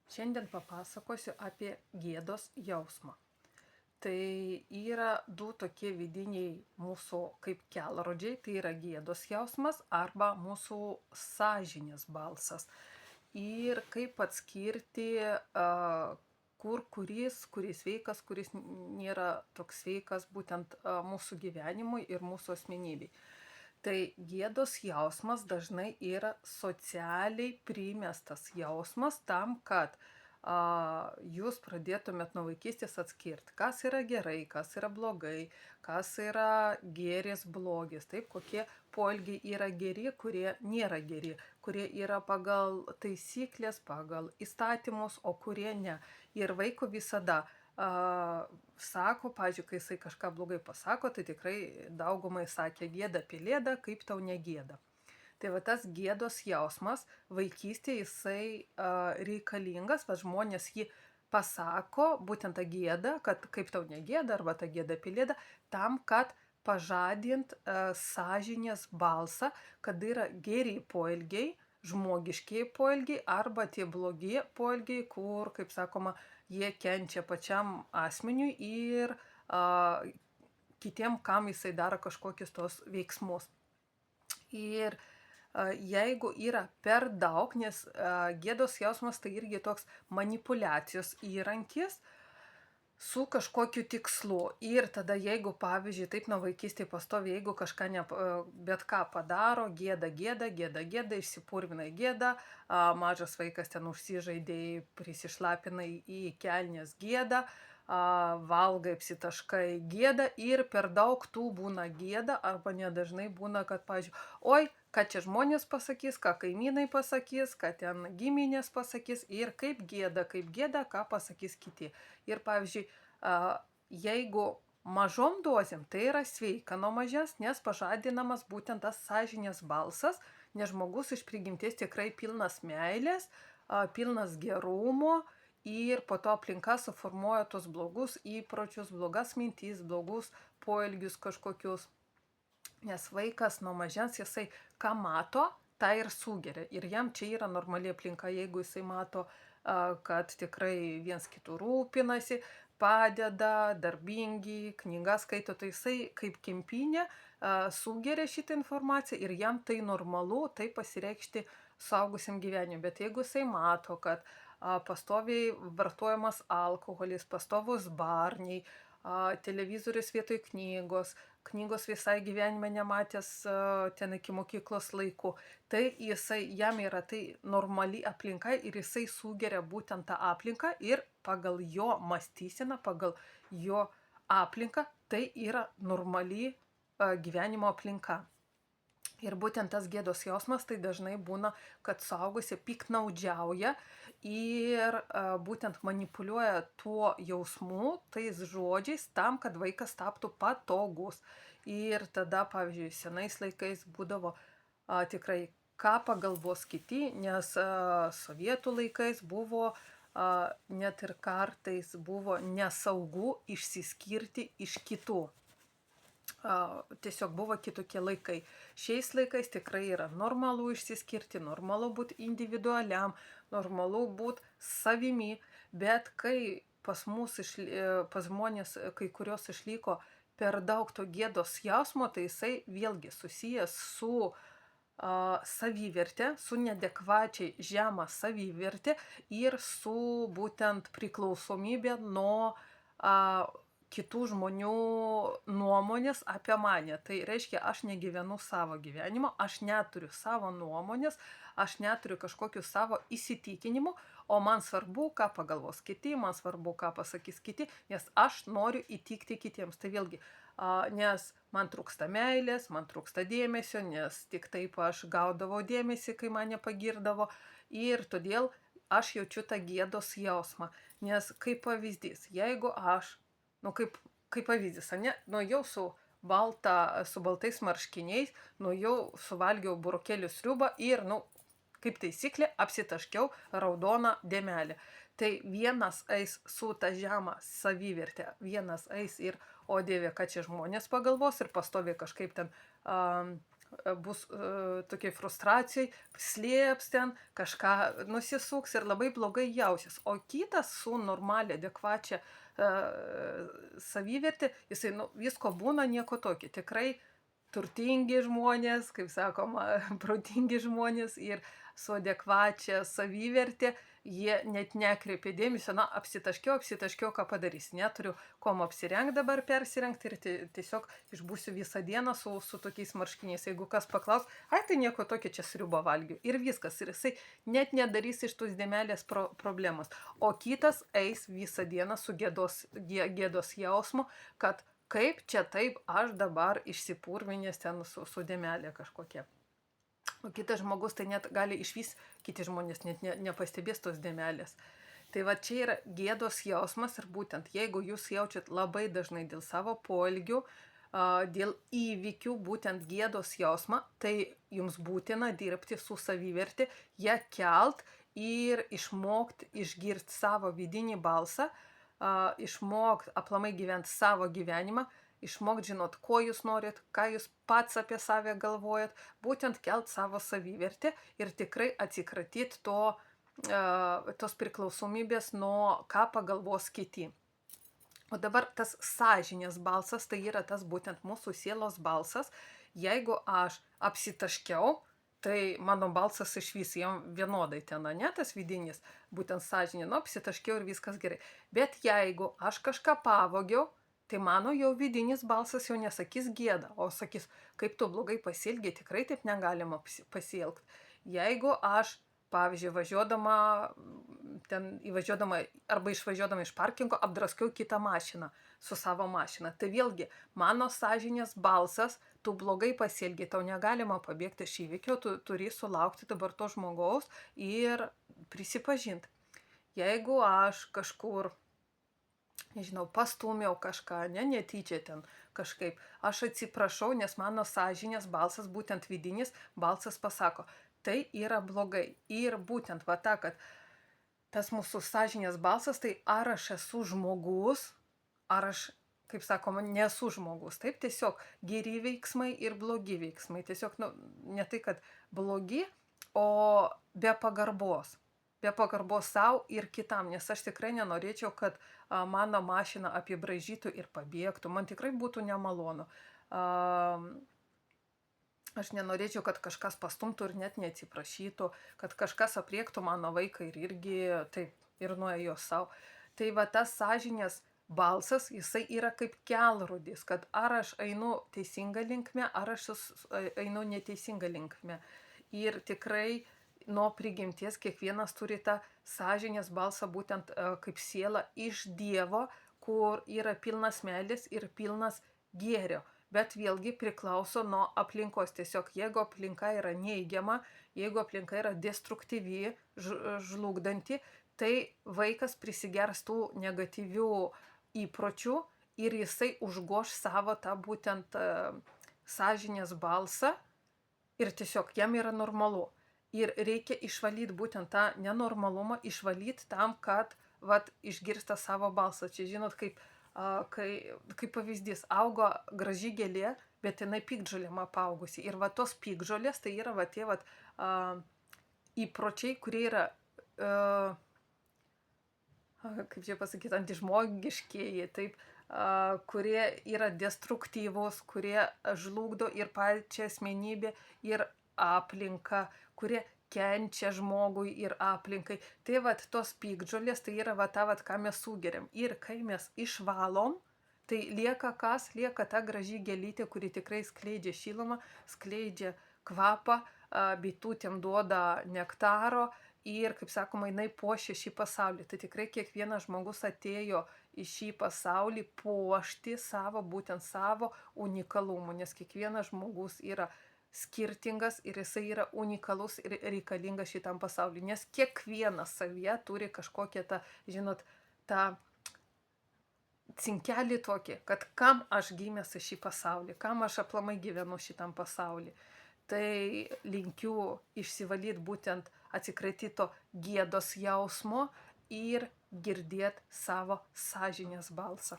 Šiandien papasakosiu apie gėdos jausmą. Tai yra du tokie vidiniai mūsų kaip kelrodžiai, tai yra gėdos jausmas arba mūsų sąžinės balsas. Ir kaip atskirti, kuris sveikas, kuris nėra toks sveikas būtent mūsų gyvenimui ir mūsų asmenybei. Tai gėdos jausmas dažnai yra socialiai primestas jausmas tam, kad jūs pradėtumėt nuo vaikystės atskirti, kas yra gerai, kas yra blogai, kas yra gėris, blogis, taip, kokie poelgiai yra geri, kurie nėra geri, kurie yra pagal taisyklės, pagal įstatymus, o kurie ne. Ir vaiko visada sako, pavyzdžiui, kai jisai kažką blogai pasako, tai tikrai daugumai sakė gėda pelėda, kaip tau negėda. Tai va tas gėdos jausmas vaikystėje jisai reikalingas, va žmonės jį pasako, būtent tą gėdą, kad kaip tau negėda arba tą gėdą pelėda, tam, kad pažadint sąžinės balsą, kad yra geri poelgiai, žmogiškiai poelgiai arba tie blogi poelgiai, kur, kaip sakoma, jie kenčia pačiam asmeniui ir kitiem, kam jisai daro kažkokius tos veiksmus. Ir jeigu yra per daug, nes gėdos jausmas tai irgi toks manipulacijos įrankis su kažkokiu tikslu. Ir tada jeigu, pavyzdžiui, taip nuo vaikystėje pastovi, jeigu kažką bet ką padaro, gėda, išsipurvina į gėdą, mažas vaikas ten užsižaidė, prisišlapina į kelnes gėdą, valgai, apsitaškai gėda ir per daug tų būna gėda, arba nedažnai būna, kad, pavyzdžiui, oi, ką čia žmonės pasakys, ką kaimynai pasakys, ką ten giminės pasakys ir kaip gėda, ką pasakys kiti. Ir, pavyzdžiui, jeigu mažom dozėm, tai yra sveika nuo mažens, nes pažadinamas būtent tas sąžinės balsas, nes žmogus iš prigimties tikrai pilnas meilės, pilnas gerumo, ir po to aplinka suformuoja tos blogus įpročius, blogas mintis, blogus poelgius kažkokius. Nes vaikas nuo mažens jisai ką mato, tą ir sugeria. Ir jam čia yra normali aplinka, jeigu jisai mato, kad tikrai viens kitų rūpinasi, padeda, darbingi, knygas skaito, tai jisai kaip kempinė sugeria šitą informaciją ir jam tai normalu, tai pasireikšti suaugusiam gyvenimui. Bet jeigu jisai mato, kad pastoviai vartojamas alkoholis, pastovus barniai, televizorius vietoj knygos visai gyvenime nematęs ten iki mokyklos laikų, tai jam yra tai normali aplinka ir jisai sugeria būtent tą aplinką ir pagal jo mąstyseną, pagal jo aplinką, tai yra normali gyvenimo aplinka. Ir būtent tas gėdos jausmas tai dažnai būna, kad suaugusi piknaudžiauja ir būtent manipuliuoja tuo jausmu, tais žodžiais, tam, kad vaikas taptų patogus. Ir tada, pavyzdžiui, senais laikais būdavo tikrai, ką pagalvos kiti, nes sovietų laikais buvo net ir kartais buvo nesaugu išsiskirti iš kitų. Tiesiog buvo kitokie laikai. Šiais laikais tikrai yra normalu išsiskirti, normalu būti individualiam, normalu būti savimi, bet kai pas žmonės, kai kurios išliko per daug to gėdos jausmo, tai jisai vėlgi susijęs su savivertė, su neadekvačiai žema savivertė ir su būtent priklausomybė nuo kitų žmonių nuomonės apie mane. Tai reiškia, aš negyvenu savo gyvenimo, aš neturiu savo nuomonės, aš neturiu kažkokių savo įsitikinimų, o man svarbu, ką pagalvos kiti, man svarbu, ką pasakys kiti, nes aš noriu įtikti kitiems. Tai vėlgi, nes man trūksta meilės, man trūksta dėmesio, nes tik taip aš gaudavau dėmesį, kai mane pagirdavo, ir todėl aš jaučiu tą gėdos jausmą. Nes kaip pavyzdys, jeigu aš kaip pavyzdys, nuėjau su baltais marškiniais, nuėjau, suvalgiau burokėlių sriubą ir, kaip taisyklė, apsitaškiau raudoną dėmelę. Tai vienas eis su ta žema savivertė, vienas eis ir, o Dieve, kad čia žmonės pagalvos ir pastoviai kažkaip ten bus tokiai frustracijai, slėps ten, kažką nusisuks ir labai blogai jausis. O kitas su normalia, adekvačia savivertė, jisai visko būna, nieko tokio. Tikrai turtingi žmonės, kaip sakoma, protingi žmonės ir su adekvačia savivertė, jie net nekreipia dėmesio, apsitaškiau, ką padarys. Neturiu kom apsirengti dabar, persirengti ir tiesiog išbūsiu visą dieną su tokiais marškiniais. Jeigu kas paklaus, tai nieko tokio, čia sriubą valgiu. Ir viskas. Ir jisai net nedarys iš tos dėmelės problemos. O kitas eis visą dieną su gėdos jausmu, kad kaip čia taip aš dabar išsipurvinęs ten su dėmelė kažkokia. O kitas žmogus tai net gali išvis, kiti žmonės net nepastebės tos dėmelės. Tai va čia yra gėdos jausmas ir būtent jeigu jūs jaučiat labai dažnai dėl savo poelgių, dėl įvykių būtent gėdos jausmą, tai jums būtina dirbti su savivertė, ją kelt ir išmokti išgirsti savo vidinį balsą, išmokti aplamai gyventi savo gyvenimą, išmokti žinot, ko jūs norit, ką jūs pats apie save galvojat, būtent kelt savo savivertę ir tikrai atsikratyti tos priklausomybės nuo ką pagalvos kiti. O dabar tas sąžinės balsas, tai yra tas būtent mūsų sielos balsas. Jeigu aš apsitaškiau, tai mano balsas išvis jam vienodai ten, ne, tas vidinis, būtent sąžinė, apsitaškiau ir viskas gerai. Bet jeigu aš kažką pavogiau, tai mano jau vidinis balsas jau nesakys gėda, o sakys, kaip tu blogai pasielgiai, tikrai taip negalima pasielgti. Jeigu aš, pavyzdžiui, įvažiuodama arba išvažiuodama iš parkingo, apdraskiau kitą mašiną su savo mašina, tai vėlgi mano sąžinės balsas, tu blogai pasielgiai, tau negalima pabėgti iš įvykio, tu turi sulaukti dabar to žmogaus ir prisipažinti. Jeigu aš kažkur, nežinau, pastūmiau kažką, netyčia ten kažkaip, aš atsiprašau, nes mano sąžinės balsas, būtent vidinis balsas pasako, tai yra blogai. Ir būtent va ta, kad tas mūsų sąžinės balsas, tai ar aš esu žmogus, ar aš, kaip sakoma, nesu žmogus. Taip, tiesiog geri veiksmai ir blogi veiksmai. Tiesiog, ne tai, kad blogi, o be pagarbos. Be pagarbos savo ir kitam, nes aš tikrai nenorėčiau, kad mano mašina apibraižytų ir pabėgtų. Man tikrai būtų nemalonu. Aš nenorėčiau, kad kažkas pastumtų ir net neatsiprašytų, kad kažkas apriektų mano vaiką ir irgi taip ir nuėjo savo. Tai va tas sąžinės balsas, jisai yra kaip kelrodis, kad ar aš einu teisinga linkme, ar aš einu neteisinga linkme. Ir tikrai nuo prigimties kiekvienas turi tą sąžinės balsą būtent kaip siela iš Dievo, kur yra pilnas meilės ir pilnas gėrio. Bet vėlgi priklauso nuo aplinkos. Tiesiog jeigu aplinka yra neigiama, jeigu aplinka yra destruktyvi, žlugdanti, tai vaikas prisigers tų negatyvių įpročių ir jisai užgoš savo tą būtent sąžinės balsą ir tiesiog jam yra normalu. Ir reikia išvalyti būtent tą nenormalumą, išvalyti tam, kad išgirsta savo balsą. Čia žinot, kaip pavyzdys, augo graži gėlė, bet jinai piktžolėm apaugusi. Ir tos piktžolės tai yra tie įpročiai, kurie yra, kaip čia pasakyti, antižmogiškieji, taip, kurie yra destruktyvūs, kurie žlugdo ir pačią asmenybę, ir aplinką, kurie kenčia žmogui ir aplinkai. Tai tos piktžolės, tai yra ką mes sugeriam. Ir kai mes išvalom, tai lieka kas? Lieka ta graži gėlytė, kuri tikrai skleidžia šilumą, skleidžia kvapą, bitutėm duoda nektaro ir, kaip sakoma, jinai puošia šį pasaulį. Tai tikrai kiekvienas žmogus atėjo į šį pasaulį puošti būtent savo unikalumu, nes kiekvienas žmogus yra skirtingas ir jisai yra unikalus ir reikalingas šitam pasauliu, nes kiekvienas savyje turi kažkokią tą cinkelį tokį, kad kam aš gimęs į šį pasaulį, kam aš aplamai gyvenu šitam pasaulį. Tai linkiu išsivalyti būtent atsikratyto gėdos jausmo ir girdėti savo sąžinės balsą.